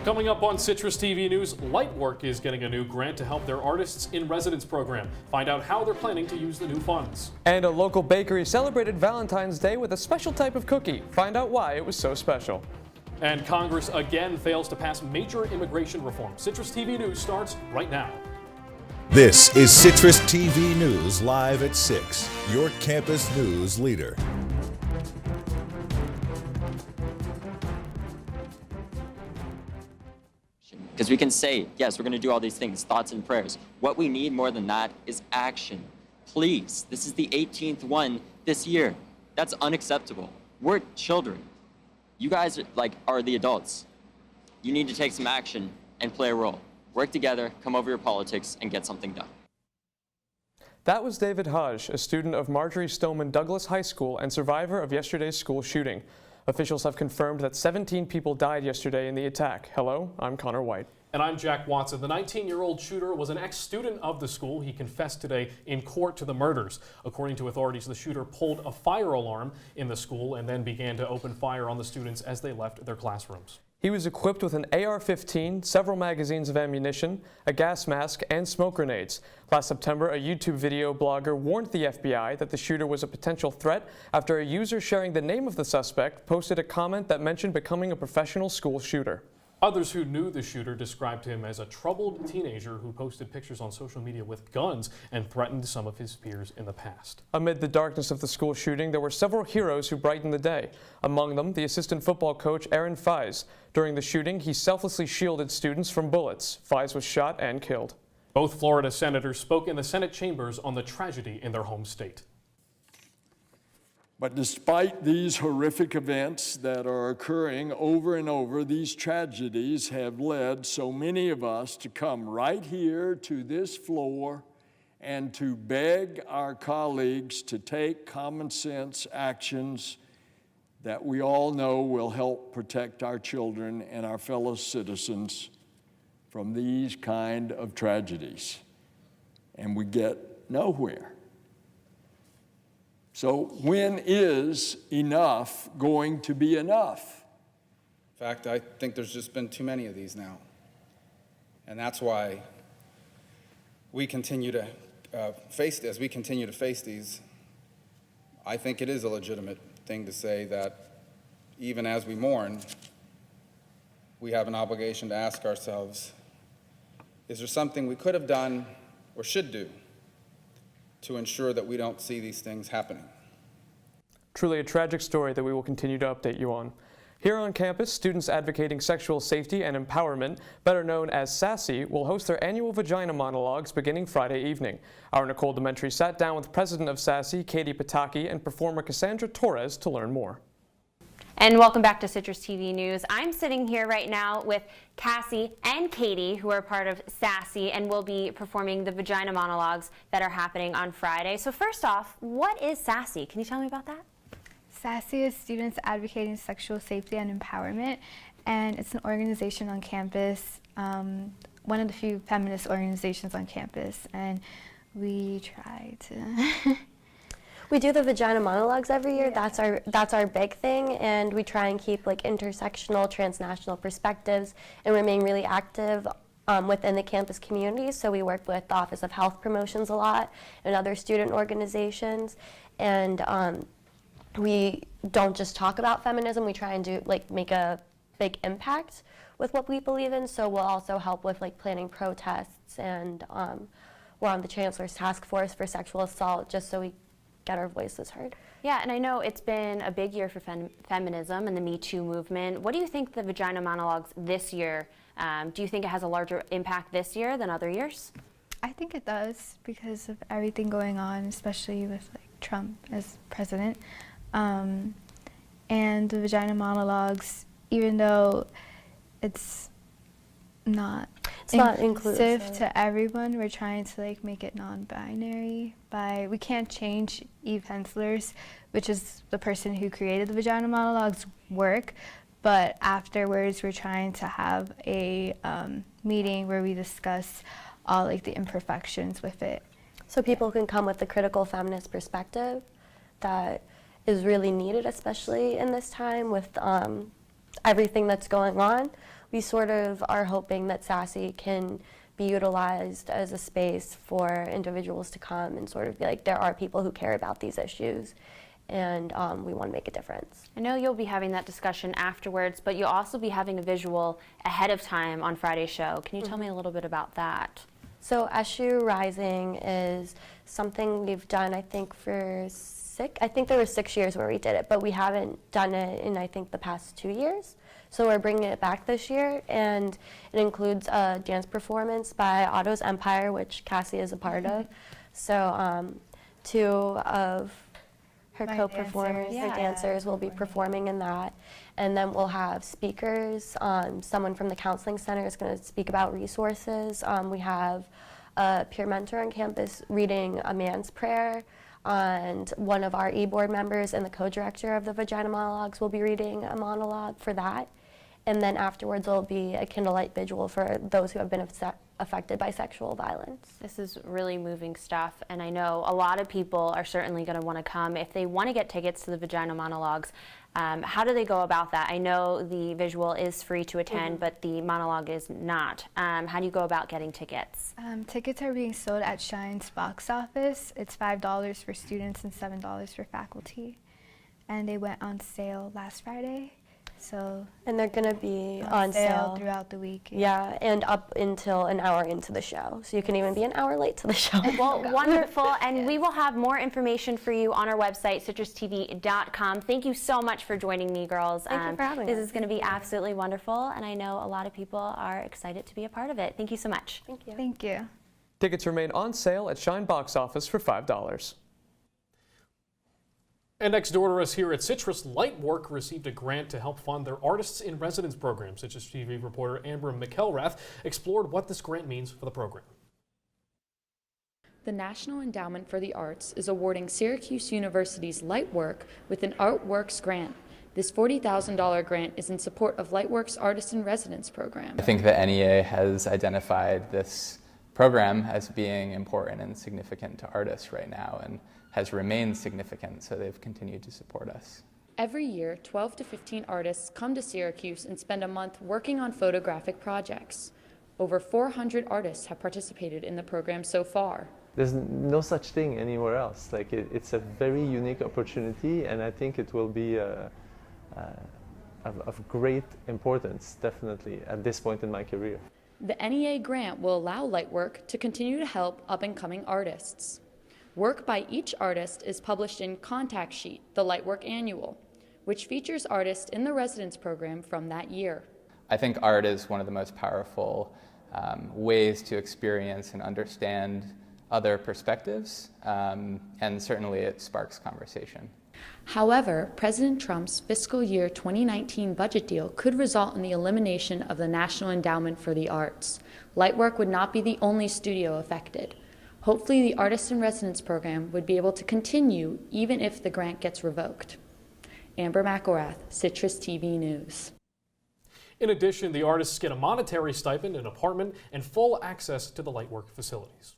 Coming up on Citrus TV News, Lightwork is getting a new grant to help their Artists in Residence program. Find out how they're planning to use the new funds. And a local bakery celebrated Valentine's Day with a special type of cookie. Find out why it was so special. And Congress again fails to pass major immigration reform. Citrus TV News starts right now. This is Citrus TV News live at 6, your campus news leader. Because we can say, yes, we're going to do all these things, thoughts and prayers. What we need more than that is action. Please, this is the 18th one this year. That's unacceptable. We're children. You guys are the adults. You need to take some action and play a role. Work together, come over your politics, and get something done. That was David Hodge, a student of Marjorie Stoneman Douglas High School and survivor of yesterday's school shooting. Officials have confirmed that 17 people died yesterday in the attack. Hello, I'm Connor White. And I'm Jack Watson. The 19-year-old shooter was an ex-student of the school. He confessed today in court to the murders. According to authorities, the shooter pulled a fire alarm in the school and then began to open fire on the students as they left their classrooms. He was equipped with an AR-15, several magazines of ammunition, a gas mask, and smoke grenades. Last September, a YouTube video blogger warned the FBI that the shooter was a potential threat after a user sharing the name of the suspect posted a comment that mentioned becoming a professional school shooter. Others who knew the shooter described him as a troubled teenager who posted pictures on social media with guns and threatened some of his peers in the past. Amid the darkness of the school shooting, there were several heroes who brightened the day. Among them, the assistant football coach Aaron Fies. During the shooting, he selflessly shielded students from bullets. Fies was shot and killed. Both Florida senators spoke in the Senate chambers on the tragedy in their home state. But despite these horrific events that are occurring over and over, these tragedies have led so many of us to come right here to this floor and to beg our colleagues to take common sense actions that we all know will help protect our children and our fellow citizens from these kind of tragedies. And we get nowhere. So when is enough going to be enough? In fact, I think there's just been too many of these now. And that's why we continue to face these. I think it is a legitimate thing to say that even as we mourn, we have an obligation to ask ourselves, is there something we could have done or should do to ensure that we don't see these things happening? Truly a tragic story that we will continue to update you on. Here on campus, students advocating sexual safety and empowerment, better known as SASSY, will host their annual vagina monologues beginning Friday evening. Our Nicole Dementri sat down with president of SASSY, Katie Pataki, and performer Cassandra Torres to learn more. And welcome back to Citrus TV News. I'm sitting here right now with Cassie and Katie, who are part of SASSY and will be performing the vagina monologues that are happening on Friday. So first off, what is SASSY? Can you tell me about that? SASSY is Students Advocating Sexual Safety and Empowerment, and it's an organization on campus, one of the few feminist organizations on campus, and we try to... We do the vagina monologues every year. Yeah. That's our big thing, and we try and keep intersectional, transnational perspectives and remain really active within the campus community. So we work with the Office of Health Promotions a lot and other student organizations, and we don't just talk about feminism. We try and make a big impact with what we believe in. So we'll also help with planning protests, and we're on the Chancellor's Task Force for Sexual Assault, just so we get our voices heard. Yeah, and I know it's been a big year for feminism and the Me Too movement. What do you think the vagina monologues this year, do you think it has a larger impact this year than other years? I think it does because of everything going on, especially with Trump as president. And the vagina monologues, even though it's not inclusive to everyone, we're trying to make it non-binary. We can't change Eve Hensler's, which is the person who created the vagina monologues, work, but afterwards we're trying to have a meeting where we discuss all the imperfections with it. So people can come with the critical feminist perspective that is really needed, especially in this time with everything that's going on. we sort of are hoping that Sassy can be utilized as a space for individuals to come and sort of be like, there are people who care about these issues, and we want to make a difference. I know you'll be having that discussion afterwards, but you'll also be having a visual ahead of time on Friday's show. Can you tell me a little bit about that? So SU Rising is something we've done, I think, I think there were 6 years where we did it, but we haven't done it in, I think, the past 2 years. So we're bringing it back this year, and it includes a dance performance by Otto's Empire, which Cassie is a part of. So 2 of her co-performers, her dancers, will be performing in that. And then we'll have speakers. Someone from the counseling center is going to speak about resources. We have a peer mentor on campus reading a man's prayer. And one of our e-board members and the co-director of the Vagina Monologues will be reading a monologue for that. And then afterwards there'll be a candlelight vigil for those who have been affected by sexual violence. This is really moving stuff, and I know a lot of people are certainly going to want to come. If they want to get tickets to the Vagina Monologues, how do they go about that? I know the visual is free to attend, but the monologue is not. How do you go about getting tickets? Tickets are being sold at Shine's box office. It's $5 for students and $7 for faculty. And they went on sale last Friday. And they're going to be on sale throughout the week. Yeah, and up until an hour into the show. So you can even be an hour late to the show. Well, wonderful. And we will have more information for you on our website, CitrusTV.com. Thank you so much for joining me, girls. Thank you for having us. This is going to be absolutely wonderful, and I know a lot of people are excited to be a part of it. Thank you so much. Thank you. Thank you. Tickets remain on sale at Shine Box Office for $5. And next door to us here at Citrus, Lightwork received a grant to help fund their Artists in Residence program. Citrus TV reporter Amber McElrath explored what this grant means for the program. The National Endowment for the Arts is awarding Syracuse University's Lightwork with an ArtWorks grant. This $40,000 grant is in support of Lightwork's Artists in Residence program. I think the NEA has identified this program as being important and significant to artists right now, and has remained significant, so they've continued to support us. Every year, 12 to 15 artists come to Syracuse and spend a month working on photographic projects. Over 400 artists have participated in the program so far. There's no such thing anywhere else. Like it's a very unique opportunity, and I think it will be of great importance, definitely, at this point in my career. The NEA grant will allow Lightwork to continue to help up-and-coming artists. Work by each artist is published in Contact Sheet, the Lightwork Annual, which features artists in the residence program from that year. I think art is one of the most powerful ways to experience and understand other perspectives, and certainly it sparks conversation. However, President Trump's fiscal year 2019 budget deal could result in the elimination of the National Endowment for the Arts. Lightwork would not be the only studio affected. Hopefully, the Artists in Residence program would be able to continue even if the grant gets revoked. Amber McElrath, Citrus TV News. In addition, the artists get a monetary stipend, an apartment, and full access to the Lightwork facilities.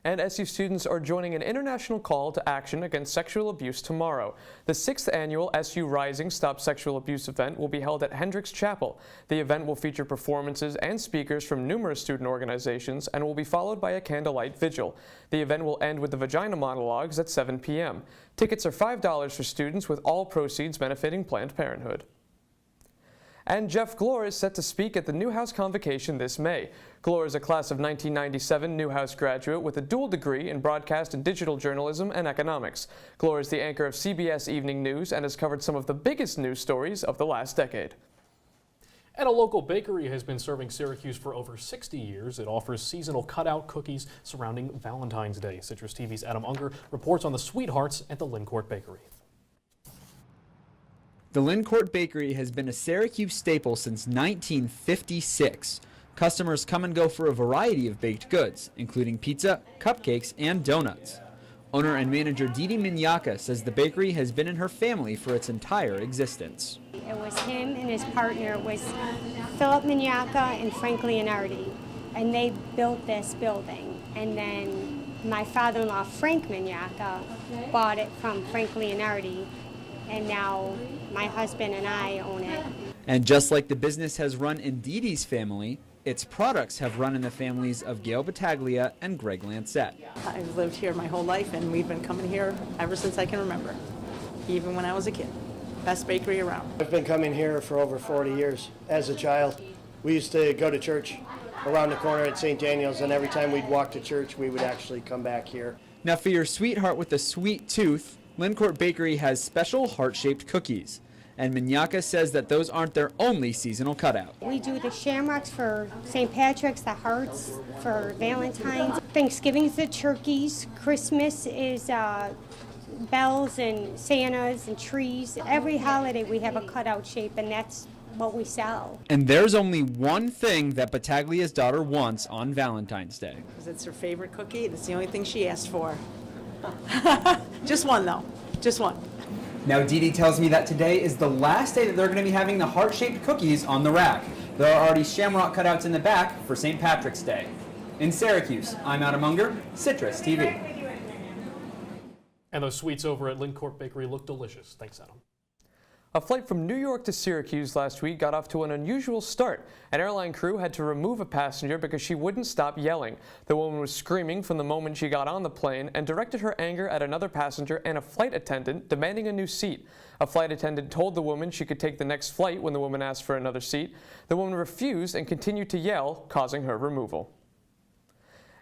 And SU students are joining an international call to action against sexual abuse tomorrow. The 6th annual SU Rising Stop Sexual Abuse event will be held at Hendricks Chapel. The event will feature performances and speakers from numerous student organizations and will be followed by a candlelight vigil. The event will end with the Vagina Monologues at 7 p.m. Tickets are $5 for students, with all proceeds benefiting Planned Parenthood. And Jeff Glore is set to speak at the Newhouse Convocation this May. Glore is a class of 1997 Newhouse graduate with a dual degree in broadcast and digital journalism and economics. Glore is the anchor of CBS Evening News and has covered some of the biggest news stories of the last decade. And a local bakery has been serving Syracuse for over 60 years. It offers seasonal cutout cookies surrounding Valentine's Day. Citrus TV's Adam Unger reports on the sweethearts at the Lincourt Bakery. The Lincourt Bakery has been a Syracuse staple since 1956. Customers come and go for a variety of baked goods, including pizza, cupcakes, and donuts. Owner and manager Didi Minyaka says the bakery has been in her family for its entire existence. It was him and his partner, it was Philip Minyaka and Frank Leonardi, and they built this building. And then my father-in-law, Frank Minyaka, bought it from Frank Leonardi, and now my husband and I own it. And just like the business has run in Dee Dee's family, its products have run in the families of Gail Battaglia and Greg Lancette. I've lived here my whole life, and we've been coming here ever since I can remember, even when I was a kid. Best bakery around. I've been coming here for over 40 years. As a child, we used to go to church around the corner at St. Daniel's, and every time we'd walk to church, we would actually come back here. Now for your sweetheart with a sweet tooth, Lincourt Bakery has special heart-shaped cookies. And Minyaka says that those aren't their only seasonal cutout. We do the shamrocks for St. Patrick's, the hearts for Valentine's. Thanksgiving's the turkeys. Christmas is bells and Santas and trees. Every holiday we have a cutout shape, and that's what we sell. And there's only one thing that Battaglia's daughter wants on Valentine's Day. Because it's her favorite cookie. That's the only thing she asked for. Just one, though. Just one. Now Dee Dee tells me that today is the last day that they're going to be having the heart-shaped cookies on the rack. There are already shamrock cutouts in the back for St. Patrick's Day. In Syracuse, I'm Adam Unger, Citrus TV. And those sweets over at Lincourt Bakery look delicious. Thanks, Adam. A flight from New York to Syracuse last week got off to an unusual start. An airline crew had to remove a passenger because she wouldn't stop yelling. The woman was screaming from the moment she got on the plane and directed her anger at another passenger and a flight attendant, demanding a new seat. A flight attendant told the woman she could take the next flight when the woman asked for another seat. The woman refused and continued to yell, causing her removal.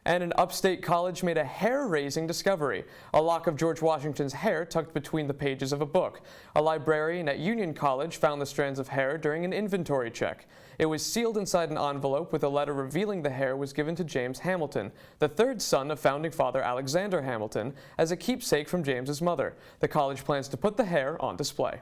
And an upstate college made a hair-raising discovery, a lock of George Washington's hair tucked between the pages of a book. A librarian at Union College found the strands of hair during an inventory check. It was sealed inside an envelope with a letter revealing the hair was given to James Hamilton, the third son of founding father Alexander Hamilton, as a keepsake from James's mother. The college plans to put the hair on display.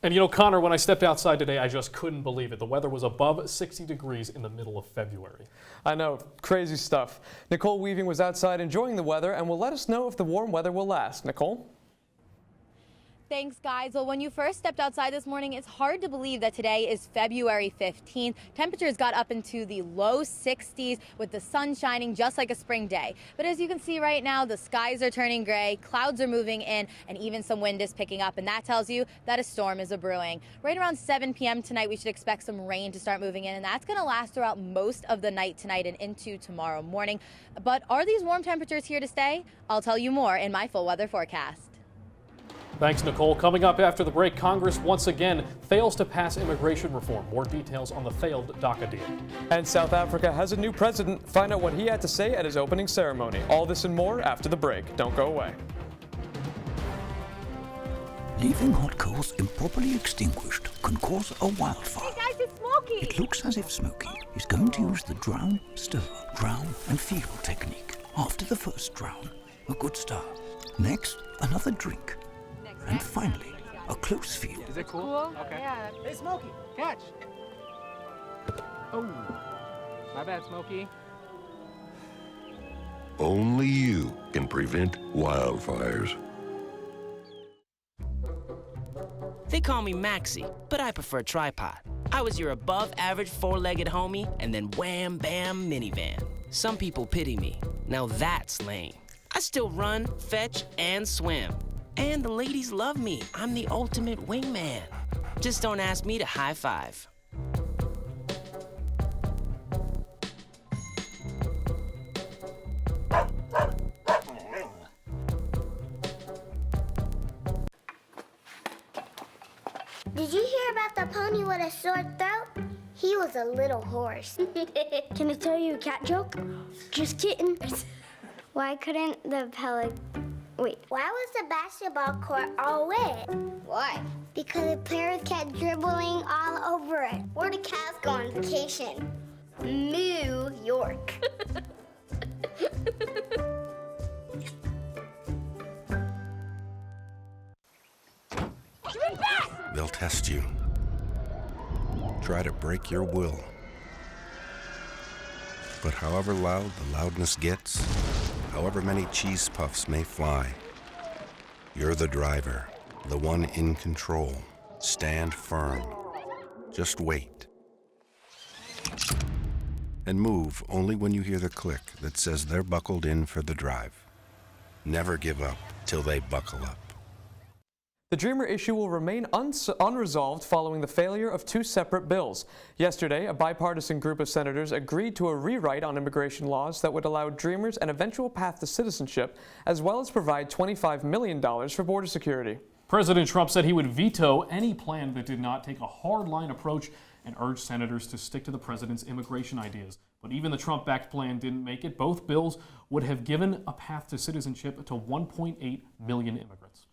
And you know, Connor, when I stepped outside today, I just couldn't believe it. The weather was above 60 degrees in the middle of February. I know, crazy stuff. Nicole Weaving was outside enjoying the weather and will let us know if the warm weather will last. Nicole? Thanks, guys. Well, when you first stepped outside this morning, it's hard to believe that today is February 15th. Temperatures got up into the low 60s with the sun shining just like a spring day. But as you can see right now, the skies are turning gray, clouds are moving in, and even some wind is picking up. And that tells you that a storm is brewing. Right around 7 p.m. tonight, we should expect some rain to start moving in, and that's going to last throughout most of the night tonight and into tomorrow morning. But are these warm temperatures here to stay? I'll tell you more in my full weather forecast. Thanks, Nicole. Coming up after the break, Congress once again fails to pass immigration reform. More details on the failed DACA deal. And South Africa has a new president. Find out what he had to say at his opening ceremony. All this and more after the break. Don't go away. Leaving hot coals improperly extinguished can cause a wildfire. Hey guys, it's Smokey! It looks as if Smokey is going to use the drown, stir, drown and feel technique. After the first drown, a good start. Next, another drink. And finally, a close feel. Is it cool? Okay. Yeah. Hey, Smokey, catch! Oh, my bad, Smokey. Only you can prevent wildfires. They call me Maxie, but I prefer tripod. I was your above-average four-legged homie, and then wham, bam, minivan. Some people pity me. Now that's lame. I still run, fetch, and swim. And the ladies love me. I'm the ultimate wingman. Just don't ask me to high five. Did you hear about the pony with a sore throat? He was a little horse. Can I tell you a cat joke? Just kidding. Why couldn't the Wait, why was the basketball court all wet? Why? Because the players kept dribbling all over it. Where do cats go on vacation? New York. They'll test you. Try to break your will. But however loud the loudness gets, however many cheese puffs may fly, you're the driver, the one in control. Stand firm. Just wait. And move only when you hear the click that says they're buckled in for the drive. Never give up till they buckle up. The Dreamer issue will remain unresolved following the failure of two separate bills. Yesterday, a bipartisan group of senators agreed to a rewrite on immigration laws that would allow Dreamers an eventual path to citizenship, as well as provide $25 million for border security. President Trump said he would veto any plan that did not take a hard-line approach and urged senators to stick to the president's immigration ideas. But even the Trump-backed plan didn't make it. Both bills would have given a path to citizenship to 1.8 million immigrants.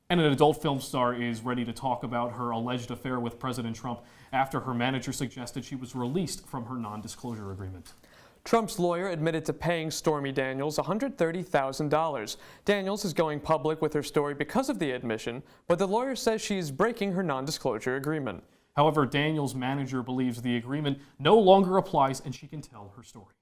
And an adult film star is ready to talk about her alleged affair with President Trump after her manager suggested she was released from her non-disclosure agreement. Trump's lawyer admitted to paying Stormy Daniels $130,000. Daniels is going public with her story because of the admission, but the lawyer says she is breaking her non-disclosure agreement. However, Daniels' manager believes the agreement no longer applies and she can tell her story.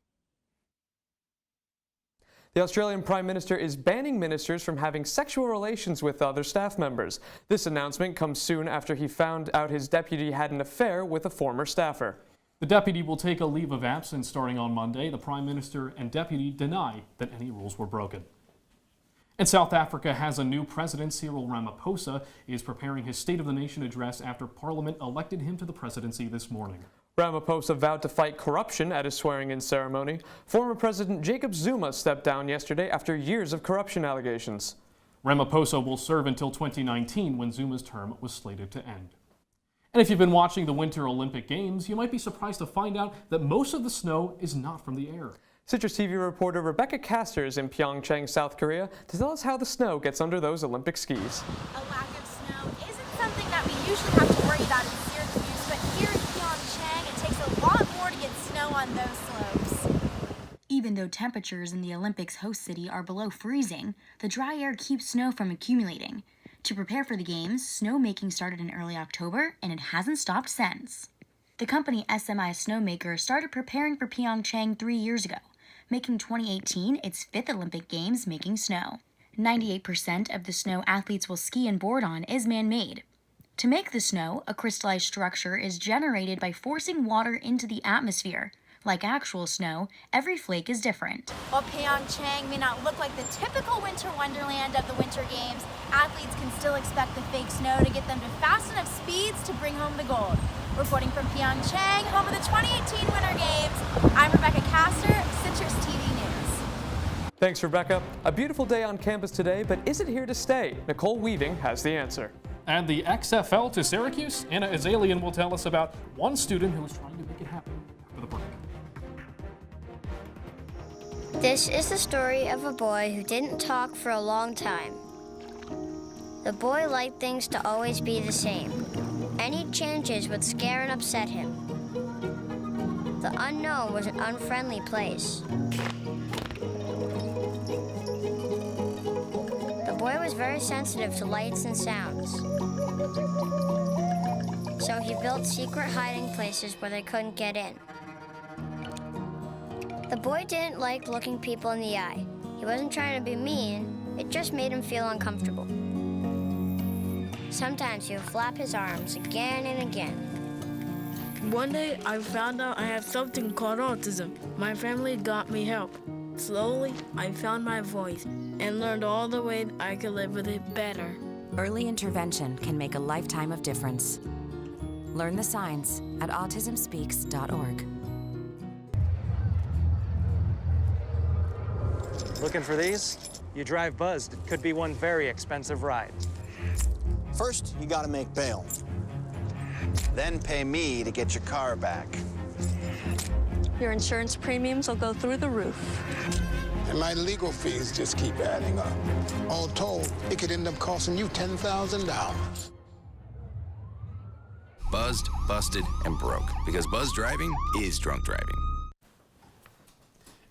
The Australian Prime Minister is banning ministers from having sexual relations with other staff members. This announcement comes soon after he found out his deputy had an affair with a former staffer. The deputy will take a leave of absence starting on Monday. The Prime Minister and deputy deny that any rules were broken. And South Africa has a new president. Cyril Ramaphosa is preparing his State of the Nation address after Parliament elected him to the presidency this morning. Ramaphosa vowed to fight corruption at his swearing-in ceremony. Former President Jacob Zuma stepped down yesterday after years of corruption allegations. Ramaphosa will serve until 2019 when Zuma's term was slated to end. And if you've been watching the Winter Olympic Games, you might be surprised to find out that most of the snow is not from the air. Citrus TV reporter Rebecca Castor is in Pyeongchang, South Korea, to tell us how the snow gets under those Olympic skis. A lack of snow isn't something that we usually have to worry about in Syracuse, but here in Pyeongchang, it takes a lot more to get snow on those slopes. Even though temperatures in the Olympics host city are below freezing, the dry air keeps snow from accumulating. To prepare for the games, snowmaking started in early October, and it hasn't stopped since. The company SMI Snowmaker started preparing for Pyeongchang 3 years ago, making 2018 its fifth Olympic Games making snow. 98% of the snow athletes will ski and board on is man-made. To make the snow, a crystallized structure is generated by forcing water into the atmosphere. Like actual snow, every flake is different. While Pyeongchang may not look like the typical winter wonderland of the Winter Games, athletes can still expect the fake snow to get them to fast enough speeds to bring home the gold. Reporting from Pyeongchang, home of the 2018 Winter Games, I'm Rebecca Castor, Citrus TV News. Thanks, Rebecca. A beautiful day on campus today, but is it here to stay? Nicole Weaving has the answer. Add the XFL to Syracuse. Anna Azalian will tell us about one student who was trying to make it happen after the break. This is the story of a boy who didn't talk for a long time. The boy liked things to always be the same. Any changes would scare and upset him. The unknown was an unfriendly place. The boy was very sensitive to lights and sounds. So he built secret hiding places where they couldn't get in. The boy didn't like looking people in the eye. He wasn't trying to be mean, it just made him feel uncomfortable. Sometimes he would flap his arms again and again. One day I found out I have something called autism. My family got me help. Slowly, I found my voice and learned all the ways I could live with it better. Early intervention can make a lifetime of difference. Learn the signs at autismspeaks.org. Looking for these? You drive buzzed. It could be one very expensive ride. First, you gotta make bail. Then pay me to get your car back. Your insurance premiums will go through the roof. And my legal fees just keep adding up. All told, it could end up costing you $10,000. Buzzed, busted, and broke. Because buzz driving is drunk driving.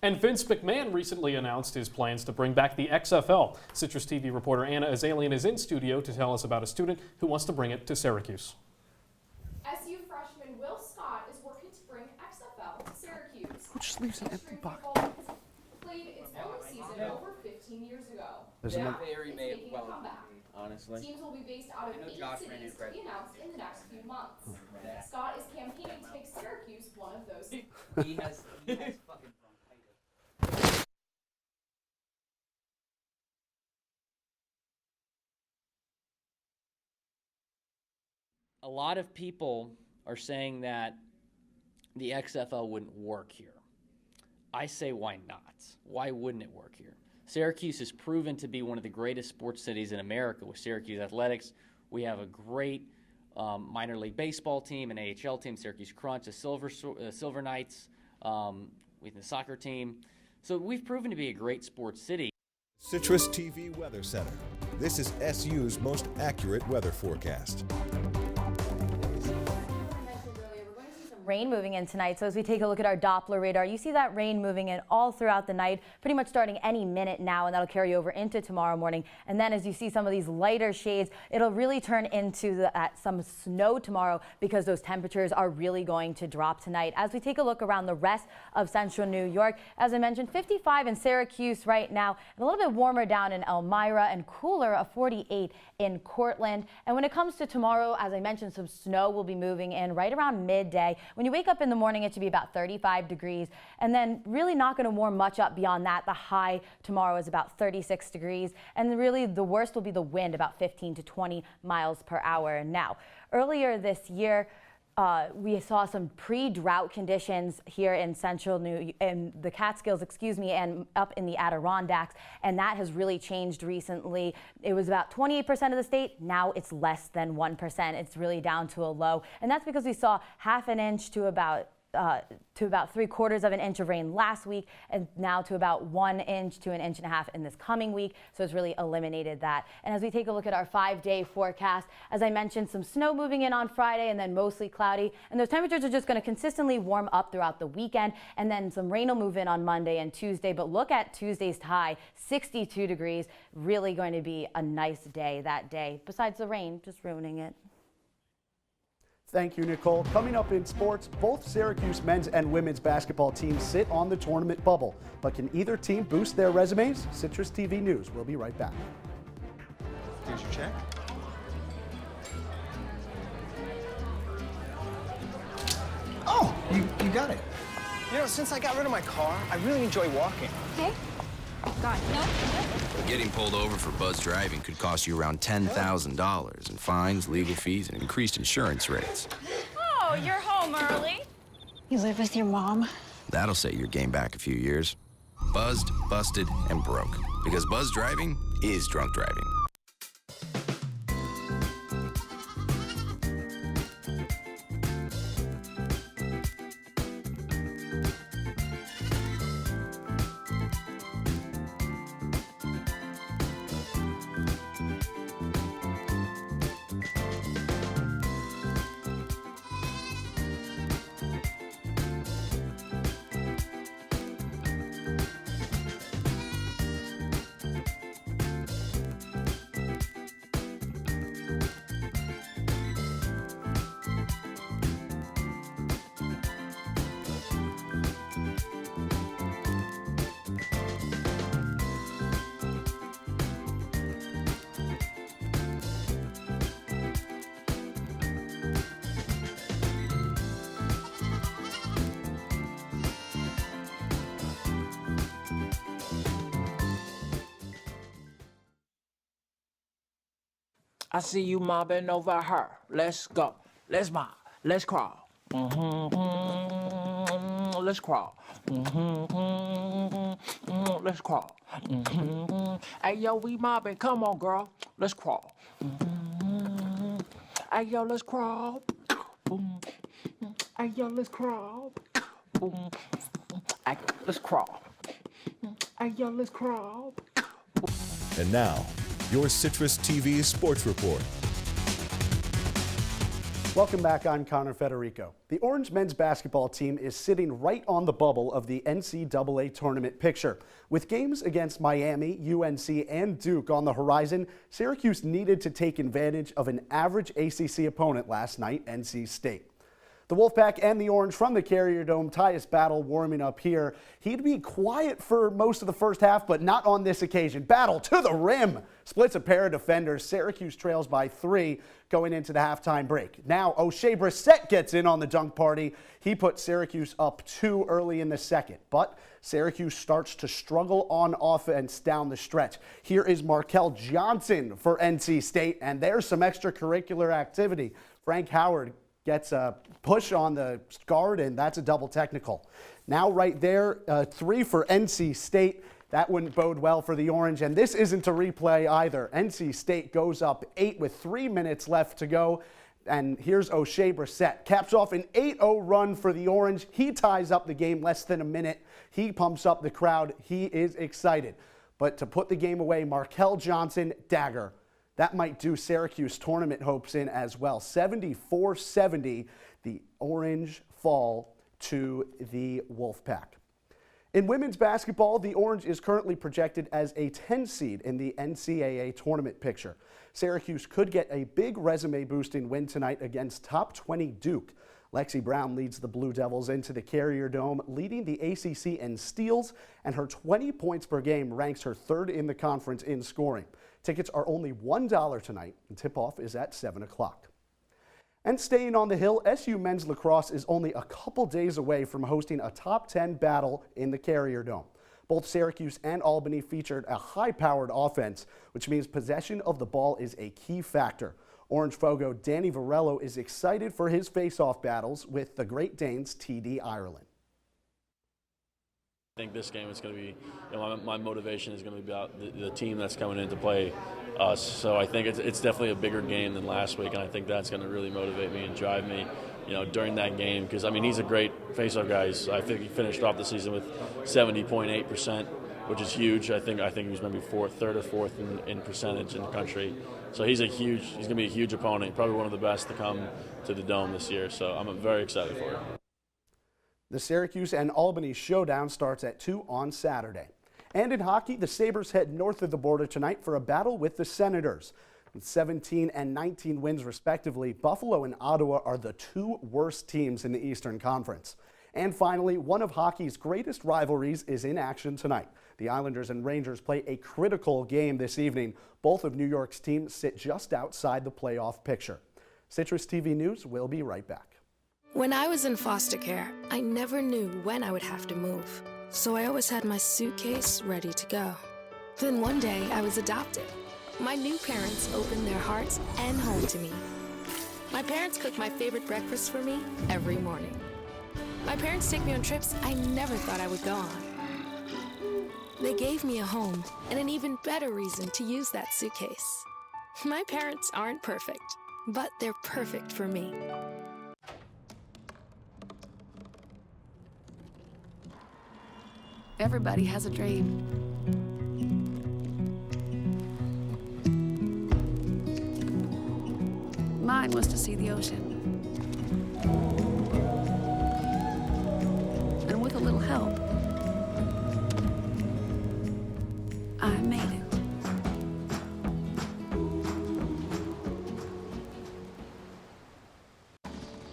And Vince McMahon recently announced his plans to bring back the XFL. Citrus TV reporter Anna Azalian is in studio to tell us about a student who wants to bring it to Syracuse. SU freshman Will Scott is working to bring XFL to Syracuse. Who just leaves an empty bucket? Played its early season over 15 years ago. There's Now, very it's made making well, a comeback. honestly. Teams will be based out of 8 cities to be announced in the next few months. Scott is campaigning to make Syracuse one of those. He has fucking A lot of people are saying that the XFL wouldn't work here. I say, why not? Why wouldn't it work here? Syracuse has proven to be one of the greatest sports cities in America with Syracuse Athletics. We have a great minor league baseball team, an AHL team, Syracuse Crunch, the Silver Knights, with the soccer team. So we've proven to be a great sports city. CitrusTV Weather Center. This is SU's most accurate weather forecast. Rain moving in tonight. So as we take a look at our Doppler radar, you see that rain moving in all throughout the night, pretty much starting any minute now, and that'll carry over into tomorrow morning. And then as you see some of these lighter shades, it'll really turn into some snow tomorrow because those temperatures are really going to drop tonight. As we take a look around the rest of central New York, as I mentioned, 55 in Syracuse right now, and a little bit warmer down in Elmira, and cooler, a 48 in Cortland. And when it comes to tomorrow, as I mentioned, some snow will be moving in right around midday. When you wake up in the morning, it should be about 35 degrees, and then really not going to warm much up beyond that. The high tomorrow is about 36 degrees, and really the worst will be the wind, about 15 to 20 miles per hour. Now, earlier this year, we saw some pre-drought conditions here in the Catskills, and up in the Adirondacks, and that has really changed recently. It was about 28% of the state. Now it's less than 1%. It's really down to a low, and that's because we saw half an inch to about 3/4 of an inch of rain last week, and now to about 1 inch to 1.5 inches in this coming week. So it's really eliminated that. And as we take a look at our 5-day forecast, as I mentioned, some snow moving in on Friday and then mostly cloudy. And those temperatures are just going to consistently warm up throughout the weekend. And then some rain will move in on Monday and Tuesday. But look at Tuesday's high, 62 degrees. Really going to be a nice day that day. Besides the rain, just ruining it. Thank you, Nicole. Coming up in sports, both Syracuse men's and women's basketball teams sit on the tournament bubble. But can either team boost their resumes? Citrus TV News. We'll be right back. Here's your check. Oh, you got it. You know, since I got rid of my car, I really enjoy walking. Okay. Got it. No? Getting pulled over for buzz driving could cost you around $10,000 in fines, legal fees, and increased insurance rates. Oh, you're home early. You live with your mom? That'll set your game back a few years. Buzzed, busted, and broke. Because buzz driving is drunk driving. I see you mobbing over her. Let's go. Let's mob. Let's crawl. Let's crawl. Let's crawl. Hey, yo, we mobbing. Come on, girl. Let's crawl. Hey, yo, let's crawl. Hey, yo, let's crawl. Hey, let's crawl. Hey, yo, let's crawl. And now, your Citrus TV Sports Report. Welcome back. I'm Connor Federico. The Orange men's basketball team is sitting right on the bubble of the NCAA tournament picture. With games against Miami, UNC, and Duke on the horizon, Syracuse needed to take advantage of an average ACC opponent last night, NC State. The Wolfpack and the Orange from the Carrier Dome, Tyus Battle warming up here. He'd be quiet for most of the first half, but not on this occasion. Battle to the rim. Splits a pair of defenders. Syracuse trails by 3 going into the halftime break. Now O'Shea Brissett gets in on the dunk party. He put Syracuse up 2 early in the second, but Syracuse starts to struggle on offense down the stretch. Here is Markel Johnson for NC State, and there's some extracurricular activity Frank Howard gets a push on the guard, and that's a double technical. Now right there, 3 for NC State. That wouldn't bode well for the Orange, and this isn't a replay either. NC State goes up 8 with 3 minutes left to go, and here's O'Shea Brissett. Caps off an 8-0 run for the Orange. He ties up the game less than a minute. He pumps up the crowd. He is excited. But to put the game away, Markel Johnson, dagger. That might do Syracuse tournament hopes in as well. 74-70, the Orange fall to the Wolfpack. In women's basketball, the Orange is currently projected as a 10 seed in the NCAA tournament picture. Syracuse could get a big resume-boosting win tonight against top 20 Duke. Lexi Brown leads the Blue Devils into the Carrier Dome, leading the ACC in steals, and her 20 points per game ranks her 3rd in the conference in scoring. Tickets are only $1 tonight, and tip-off is at 7 o'clock. And staying on the Hill, SU men's lacrosse is only a couple days away from hosting a top 10 battle in the Carrier Dome. Both Syracuse and Albany featured a high-powered offense, which means possession of the ball is a key factor. Orange Fogo Danny Varello is excited for his face-off battles with the Great Danes TD Ireland. I think this game is going to be, my motivation is going to be about the team that's coming in to play us. So I think it's definitely a bigger game than last week, and I think that's going to really motivate me and drive me, during that game. Because, he's a great face-off guy. I think he finished off the season with 70.8%, which is huge. I think he was maybe 3rd or 4th in percentage in the country. So he's going to be a huge opponent, probably one of the best to come to the Dome this year. So I'm very excited for it. The Syracuse and Albany showdown starts at 2 on Saturday. And in hockey, the Sabres head north of the border tonight for a battle with the Senators. With 17 and 19 wins respectively, Buffalo and Ottawa are the 2 worst teams in the Eastern Conference. And finally, one of hockey's greatest rivalries is in action tonight. The Islanders and Rangers play a critical game this evening. Both of New York's teams sit just outside the playoff picture. CitrusTV News will be right back. When I was in foster care, I never knew when I would have to move. So I always had my suitcase ready to go. Then one day I was adopted. My new parents opened their hearts and home to me. My parents cook my favorite breakfast for me every morning. My parents take me on trips I never thought I would go on. They gave me a home and an even better reason to use that suitcase. My parents aren't perfect, but they're perfect for me. Everybody has a dream. Mine was to see the ocean. And with a little help, I made it.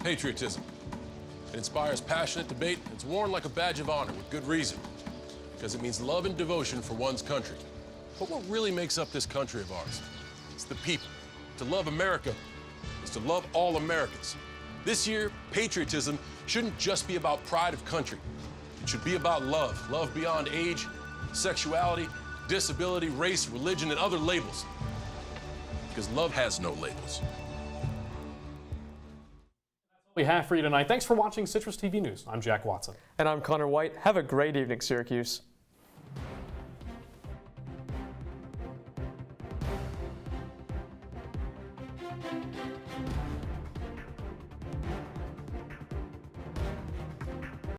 Patriotism. It inspires passionate debate. It's worn like a badge of honor with good reason, because it means love and devotion for one's country. But what really makes up this country of ours? It's the people. To love America is to love all Americans. This year, patriotism shouldn't just be about pride of country. It should be about love. Love beyond age, sexuality, disability, race, religion, and other labels. Because love has no labels. We have for you tonight. Thanks for watching Citrus TV News. I'm Jack Watson. And I'm Connor White. Have a great evening, Syracuse.